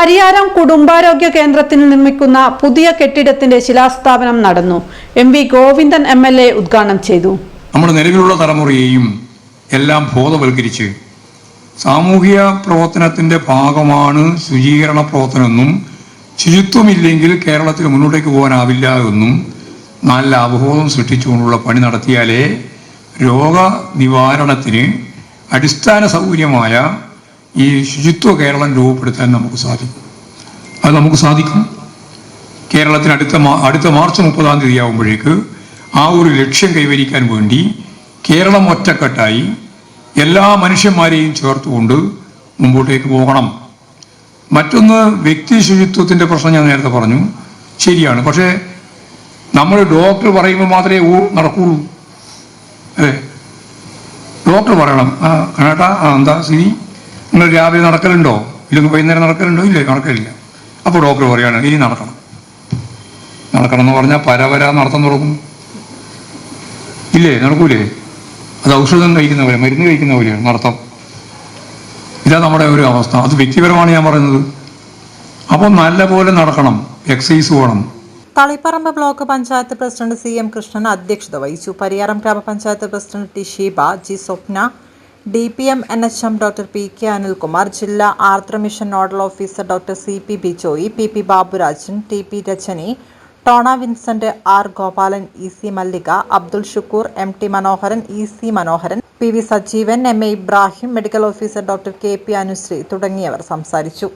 പരിയാരം കുടുംബാരോഗ്യ കേന്ദ്രത്തിൽ നിർമ്മിക്കുന്ന പുതിയ കെട്ടിടത്തിന്റെ ശിലാസ്ഥാപനം നടന്നു. എം വി ഗോവിന്ദൻ MLA ഉദ്ഘാടനം ചെയ്തു. നമ്മുടെ നിലവിലുള്ള തലമുറയെയും എല്ലാം ബോധവൽക്കരിച്ച് സാമൂഹിക പ്രവർത്തനത്തിന്റെ ഭാഗമാണ് ശുചീകരണ പ്രവർത്തനമെന്നും ശുചിത്വമില്ലെങ്കിൽ കേരളത്തിൽ മുന്നോട്ടേക്ക് പോകാനാവില്ല എന്നും നല്ല അവബോധം സൃഷ്ടിച്ചുകൊണ്ടുള്ള പണി നടത്തിയാലേ രോഗനിവാരണത്തിന് അടിസ്ഥാന സൗകര്യമായ ഈ ശുചിത്വ കേരളം രൂപപ്പെടുത്താൻ നമുക്ക് സാധിക്കും. അത് നമുക്ക് സാധിക്കും. കേരളത്തിന് അടുത്ത മാർച്ച് 30-ാം തീയതി ആകുമ്പോഴേക്ക് ആ ഒരു ലക്ഷ്യം കൈവരിക്കാൻ വേണ്ടി കേരളം ഒറ്റക്കെട്ടായി എല്ലാ മനുഷ്യന്മാരെയും ചേർത്തുകൊണ്ട് മുമ്പോട്ടേക്ക് പോകണം. മറ്റൊന്ന്, വ്യക്തി ശുചിത്വത്തിൻ്റെ പ്രശ്നം ഞാൻ നേരത്തെ പറഞ്ഞു, ശരിയാണ്. പക്ഷേ നമ്മൾ ഡോക്ടർ പറയുമ്പോൾ മാത്രമേ നടക്കുകയുള്ളൂ. അതെ, ഡോക്ടർ പറയണം, കേട്ടാ എന്താ സ്ഥിതി, നിങ്ങൾ രാവിലെ നടക്കലുണ്ടോ, ഇല്ലെങ്കിൽ വൈകുന്നേരം നടക്കലുണ്ടോ, ഇല്ലേ നടക്കലില്ല. അപ്പോൾ ഡോക്ടർ പറയുകയാണ് ഇനി നടക്കണം എന്ന് പറഞ്ഞാൽ പരവര നടത്താൻ തുടങ്ങും. ഇല്ലേ, നടക്കൂലേ? അത് ഔഷധം കഴിക്കുന്ന പോലെ, മരുന്ന് കഴിക്കുന്ന പോലെയാണ് നടത്തം. ഇതാ നമ്മുടെ ഒരു അവസ്ഥ. അത് വ്യക്തിപരമാണ് ഞാൻ പറയുന്നത്. അപ്പോൾ നല്ല പോലെ നടക്കണം, എക്സസൈസ് വേണം. Taliparamba block panchayat president CM Krishnan അധ്യക്ഷത വഹിച്ചു. പരിയാരം ഗ്രാമപഞ്ചായത്ത് president T Sheeba, G Swapna, DPM NHM doctor PK Anilkumar, ജില്ലാ Ardra mission nodal officer doctor CP Bijoy, PP Baburajan, TP Rajani, Tona Vincent, R Gopalan, EC Mallika, Abdul Shukkur, MT Manoharan, EC Manoharan, PV Sajeevan, MA Ibrahim, medical officer doctor KP Anusree തുടങ്ങിയവർ സംസാരിച്ചു.